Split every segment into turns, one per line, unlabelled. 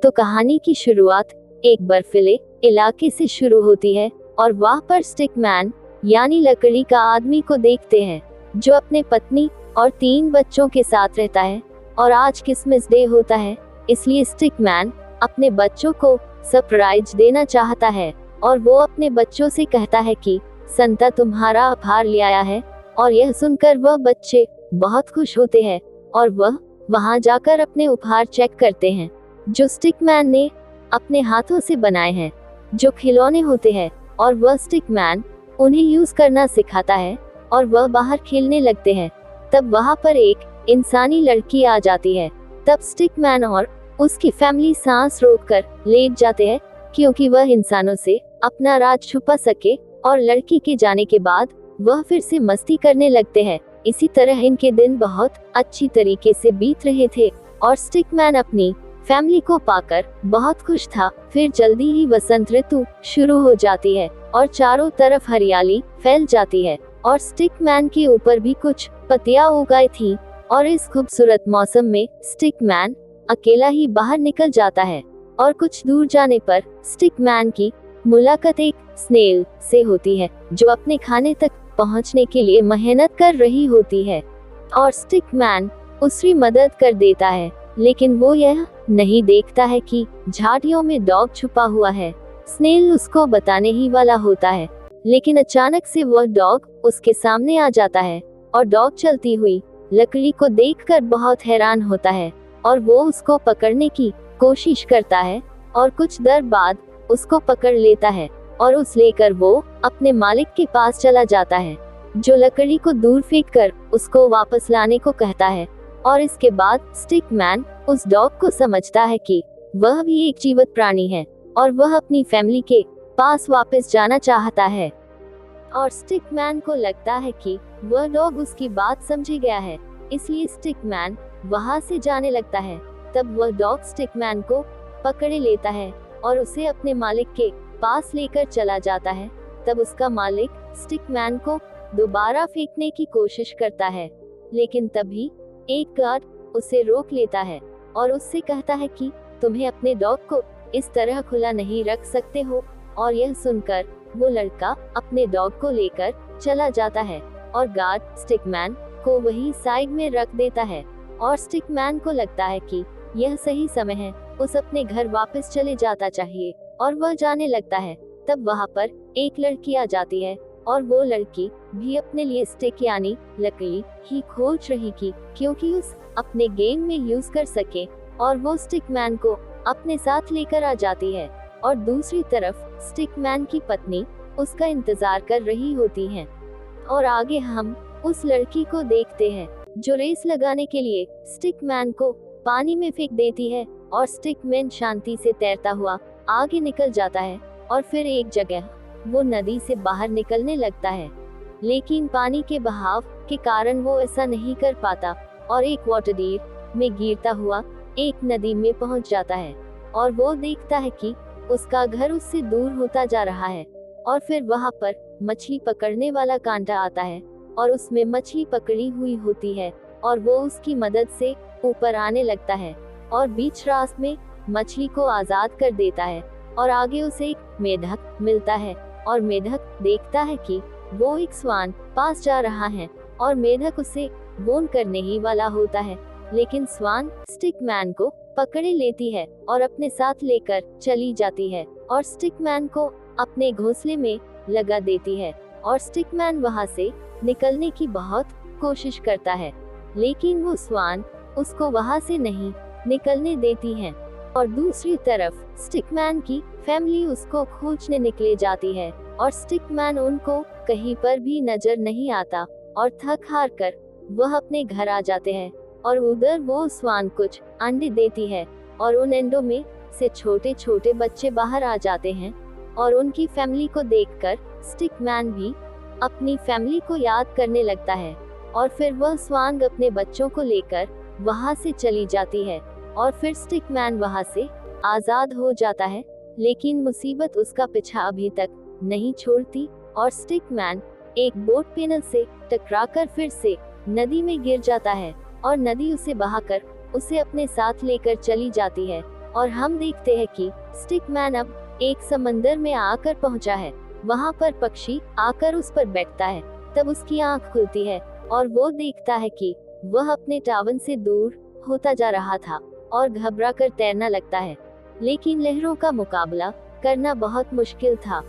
तो कहानी की शुरुआत एक बर्फीले इलाके से शुरू होती है और वहाँ पर स्टिकमैन यानी लकड़ी का आदमी को देखते हैं, जो अपने पत्नी और 3 बच्चों के साथ रहता है। और आज क्रिसमस डे होता है, इसलिए स्टिकमैन अपने बच्चों को सरप्राइज देना चाहता है और वो अपने बच्चों से कहता है कि संता तुम्हारा उपहार ले आया है। और यह सुनकर वह बच्चे बहुत खुश होते हैं और वह वहां जाकर अपने उपहार चेक करते हैं, जो स्टिकमैन ने अपने हाथों से बनाए हैं, जो खिलौने होते हैं। और वह स्टिकमैन उन्हें यूज करना सिखाता है और वह बाहर खेलने लगते हैं। तब वहां पर एक इंसानी लड़की आ जाती है। तब स्टिकमैन और उसकी फैमिली सांस रोककर लेट जाते हैं, क्योंकि वह इंसानों से अपना राज छुपा सके। और लड़की के जाने के बाद वह फिर से मस्ती करने लगते हैं। इसी तरह इनके दिन बहुत अच्छी तरीके से बीत रहे थे और स्टिकमैन अपनी फैमिली को पाकर बहुत खुश था। फिर जल्दी ही वसंत ऋतु शुरू हो जाती है और चारों तरफ हरियाली फैल जाती है और स्टिकमैन के ऊपर भी कुछ पत्तियां उगाई थी। और इस खूबसूरत मौसम में स्टिकमैन अकेला ही बाहर निकल जाता है और कुछ दूर जाने पर स्टिकमैन की मुलाकात एक स्नेल से होती है, जो अपने खाने तक पहुंचने के लिए मेहनत कर रही होती है। और स्टिकमैन उसकी मदद कर देता है, लेकिन वो यह नहीं देखता है कि झाड़ियों में डॉग छुपा हुआ है। स्नेल उसको बताने ही वाला होता है, लेकिन अचानक से वह डॉग उसके सामने आ जाता है और डॉग चलती हुई लकड़ी को देखकर बहुत हैरान होता है और वो उसको पकड़ने की कोशिश करता है और कुछ देर बाद उसको पकड़ लेता है और उस लेकर वो अपने मालिक के पास चला जाता है, जो लकड़ी को दूर फेंककर उसको वापस लाने को कहता है। और इसके बाद स्टिकमैन उस डॉग को समझता है कि वह भी एक जीवित प्राणी है और वह अपनी फैमिली के पास वापस जाना चाहता है। और स्टिकमैन को लगता है कि वह डॉग उसकी बात समझ गया है, इसलिए स्टिकमैन वहां से जाने लगता है। तब वह डॉग स्टिकमैन को पकड़ लेता है और उसे अपने मालिक के पास लेकर चला जाता है। तब उसका मालिक स्टिकमैन को दोबारा फेंकने की कोशिश करता है, लेकिन तभी एक गार्ड उसे रोक लेता है और उससे कहता है कि तुम्हें अपने डॉग को इस तरह खुला नहीं रख सकते हो। और यह सुनकर वो लड़का अपने डॉग को लेकर चला जाता है और गार्ड स्टिकमैन को वही साइड में रख देता है। और स्टिकमैन को लगता है कि यह सही समय है, उस अपने घर वापस चले जाता चाहिए और वह जाने लगता है। तब वहाँ पर एक लड़की आ जाती है और वो लड़की भी अपने लिए स्टिक यानी लकड़ी ही खोज रही थी, क्योंकि उस अपने गेम में यूज कर सके। और वो स्टिकमैन को अपने साथ लेकर आ जाती है और दूसरी तरफ स्टिकमैन की पत्नी उसका इंतजार कर रही होती है। और आगे हम उस लड़की को देखते हैं, जो रेस लगाने के लिए स्टिकमैन को पानी में फेंक देती है और स्टिकमैन शांति से तैरता हुआ आगे निकल जाता है। और फिर एक जगह वो नदी से बाहर निकलने लगता है, लेकिन पानी के बहाव के कारण वो ऐसा नहीं कर पाता और एक वाटर डीर में गिरता हुआ एक नदी में पहुंच जाता है। और वो देखता है कि उसका घर उससे दूर होता जा रहा है। और फिर वहां पर मछली पकड़ने वाला कांटा आता है और उसमें मछली पकड़ी हुई होती है और वो उसकी मदद से ऊपर आने लगता है और बीच रास्ते में मछली को आजाद कर देता है। और आगे उसे एक मेढक मिलता है और मेढक देखता है कि वो एक स्वान पास जा रहा है और मेढक उसे वोन करने ही वाला होता है, लेकिन स्वान स्टिकमैन को पकड़े लेती है और अपने साथ लेकर चली जाती है और स्टिकमैन को अपने घोंसले में लगा देती है। और स्टिकमैन वहां से निकलने की बहुत कोशिश करता है, लेकिन वो स्वान उसको वहां से नहीं निकलने देती है। और दूसरी तरफ स्टिकमैन की फैमिली उसको खोजने निकले जाती है और स्टिकमैन उनको कहीं पर भी नजर नहीं आता और थक हार कर वह अपने घर आ जाते हैं। और उधर वो स्वान कुछ अंडे देती है और उन अंडों में से छोटे छोटे बच्चे बाहर आ जाते हैं और उनकी फैमिली को देखकर स्टिकमैन भी अपनी फैमिली को याद करने लगता है। और फिर वह स्वान अपने बच्चों को लेकर वहां से चली जाती है और फिर स्टिकमैन वहां से आजाद हो जाता है, लेकिन मुसीबत उसका पीछा अभी तक नहीं छोड़ती और स्टिकमैन एक बोट पैनल से टकराकर फिर से नदी में गिर जाता है और नदी उसे बहाकर उसे अपने साथ लेकर चली जाती है। और हम देखते हैं कि स्टिकमैन अब एक समंदर में आकर पहुंचा है। वहां पर पक्षी आकर उस पर बैठता है। तब उसकी आंख खुलती है और वो देखता है कि वह अपने टावन से दूर होता जा रहा था और घबरा कर तैरना लगता है। लेकिन लहरों का मुकाबला करना बहुत मुश्किल था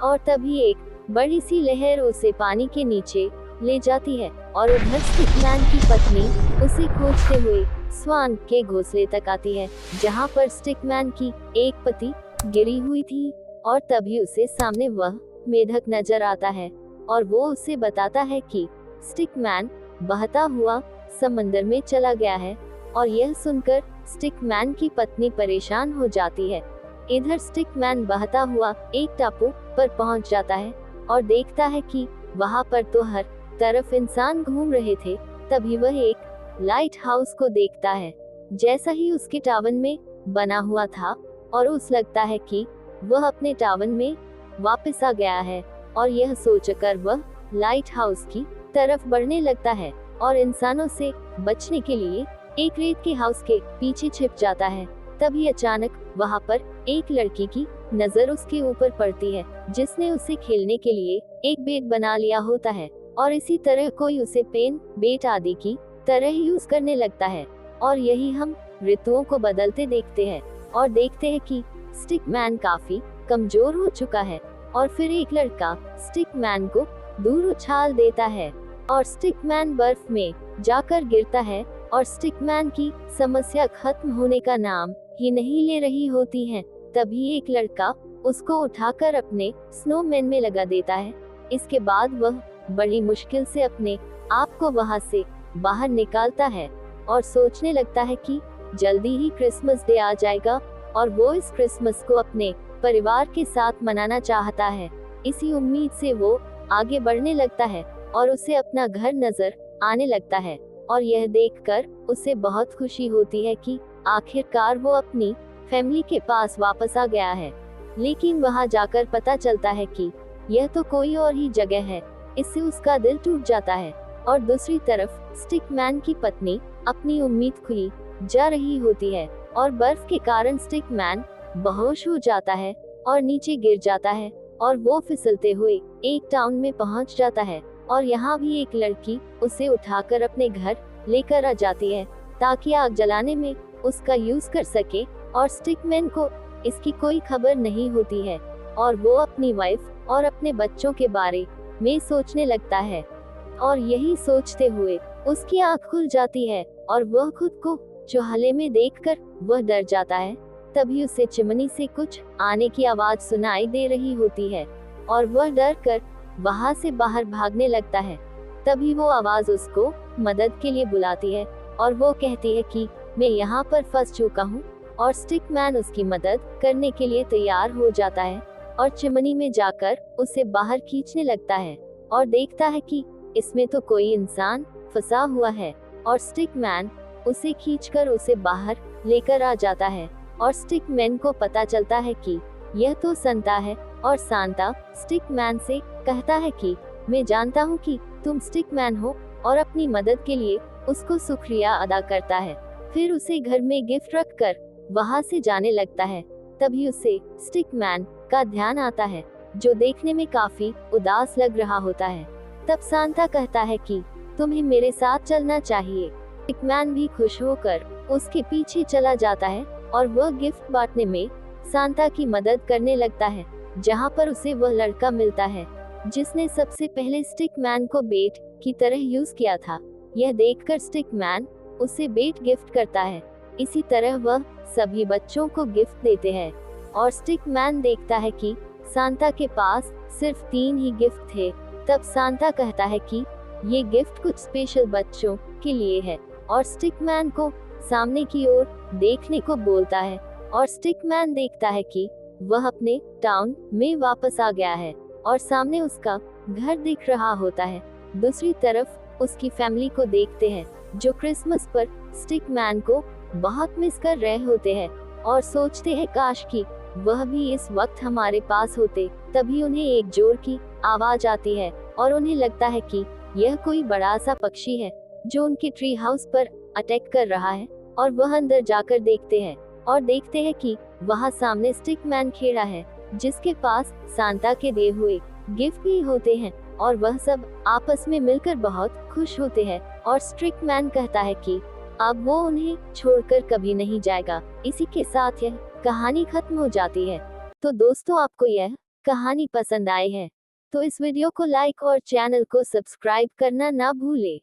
और तभी एक बड़ी सी लहर उसे पानी के नीचे ले जाती है और उधर स्टिकमैन की पत्नी उसे खोजते हुए स्वान के घोंसले तक आती है, जहां पर स्टिकमैन की एक पति गिरी हुई थी। और तभी उसे सामने वह मेढक नजर आता है और वो उसे बताता है कि स्टिकमैन बहता हुआ समंदर में चला गया है। और यह सुनकर स्टिकमैन की पत्नी परेशान हो जाती है। इधर स्टिकमैन बहता हुआ एक टापू पर पहुंच जाता है और देखता है कि वहां पर तो हर तरफ इंसान घूम रहे थे। तभी वह एक लाइट हाउस को देखता है, जैसा ही उसके टावन में बना हुआ था, और उस लगता है कि वह अपने टावन में वापस आ गया है। और यह सोचकर वह लाइट हाउस की तरफ बढ़ने लगता है और इंसानों से बचने के लिए एक रेत के हाउस के पीछे छिप जाता है। तभी अचानक वहां पर एक लड़की की नजर उसके ऊपर पड़ती है, जिसने उसे खेलने के लिए एक बेट बना लिया होता है और इसी तरह कोई उसे पेन बेट आदि की तरह यूज करने लगता है। और यही हम ऋतुओं को बदलते देखते हैं और देखते हैं कि स्टिकमैन काफी कमजोर हो चुका है और फिर एक लड़का स्टिकमैन को दूर उछाल देता है और स्टिकमैन बर्फ में जाकर गिरता है और स्टिकमैन की समस्या खत्म होने का नाम ही नहीं ले रही होती है। तभी एक लड़का उसको उठाकर अपने स्नोमैन में लगा देता है। इसके बाद वह बड़ी मुश्किल से अपने आप को वहां से बाहर निकालता है और सोचने लगता है कि जल्दी ही क्रिसमस डे आ जाएगा और वो इस क्रिसमस को अपने परिवार के साथ मनाना चाहता है। इसी उम्मीद से वो आगे बढ़ने लगता है और उसे अपना घर नजर आने लगता है और यह देखकर उसे बहुत खुशी होती है कि आखिरकार वो अपनी फैमिली के पास वापस आ गया है। लेकिन वहां जाकर पता चलता है कि यह तो कोई और ही जगह है। इससे उसका दिल टूट जाता है और दूसरी तरफ स्टिकमैन की पत्नी अपनी उम्मीद खोई जा रही होती है और बर्फ के कारण स्टिकमैन बेहोश हो जाता है और नीचे गिर जाता है और वो फिसलते हुए एक टाउन में पहुंच जाता है। और यहाँ भी एक लड़की उसे उठाकर अपने घर लेकर आ जाती है ताकि आग जलाने में उसका यूज कर सके और स्टिकमैन को इसकी कोई खबर नहीं होती है और वो अपनी वाइफ और अपने बच्चों के बारे में सोचने लगता है। और यही सोचते हुए उसकी आंख खुल जाती है और वह खुद को चूल्हे में देखकर वह डर जाता है। तभी उसे चिमनी से कुछ आने की आवाज सुनाई दे रही होती है और वह डर कर वहां से बाहर भागने लगता है। तभी वो आवाज उसको मदद के लिए बुलाती है और वो कहती है कि मैं यहाँ पर फंस चुका हूँ। और स्टिकमैन उसकी मदद करने के लिए तैयार हो जाता है और चिमनी में जाकर उसे बाहर खींचने लगता है और देखता है कि इसमें तो कोई इंसान फंसा हुआ है और स्टिकमैन उसे खींचकर उसे बाहर लेकर आ जाता है। और स्टिकमैन को पता चलता है कि यह तो सांता है और सांता स्टिकमैन से कहता है कि मैं जानता हूँ कि तुम स्टिकमैन हो और अपनी मदद के लिए उसको शुक्रिया अदा करता है। फिर उसे घर में गिफ्ट रखकर वहां से जाने लगता है। तभी उसे स्टिकमैन का ध्यान आता है, जो देखने में काफी उदास लग रहा होता है। तब सांता कहता है कि तुम्हें मेरे साथ चलना चाहिए। स्टिकमैन भी खुश होकर उसके पीछे चला जाता है और वह गिफ्ट बांटने में सांता की मदद करने लगता है, जहां पर उसे वह लड़का मिलता है जिसने सबसे पहले स्टिकमैन को बेट की तरह यूज किया था। यह देखकर स्टिकमैन उसे बेट गिफ्ट करता है। इसी तरह वह सभी बच्चों को गिफ्ट देते हैं और स्टिकमैन देखता है कि सांता के पास सिर्फ 3 ही गिफ्ट थे। तब सांता कहता है कि ये गिफ्ट कुछ स्पेशल बच्चों के लिए है और स्टिकमैन को सामने की ओर देखने को बोलता है। और स्टिकमैन देखता है कि वह अपने टाउन में वापस आ गया है और सामने उसका घर दिख रहा होता है। दूसरी तरफ उसकी फैमिली को देखते हैं, जो क्रिसमस पर स्टिकमैन को बहुत मिस कर रहे होते हैं और सोचते हैं काश कि वह भी इस वक्त हमारे पास होते। तभी उन्हें एक जोर की आवाज आती है और उन्हें लगता है कि यह कोई बड़ा सा पक्षी है जो उनके ट्री हाउस पर अटैक कर रहा है। और वह अंदर जाकर देखते हैं और देखते हैं कि वहाँ सामने स्टिक मैन खड़ा है, जिसके पास सांता के दिए हुए गिफ्ट भी होते हैं, और वह सब आपस में मिलकर बहुत खुश होते हैं। और स्टिक मैन कहता है कि अब वो उन्हें छोड़कर कभी नहीं जाएगा। इसी के साथ यह कहानी खत्म हो जाती है। तो दोस्तों, आपको यह कहानी पसंद आई है तो इस वीडियो को लाइक और चैनल को सब्सक्राइब करना ना भूले।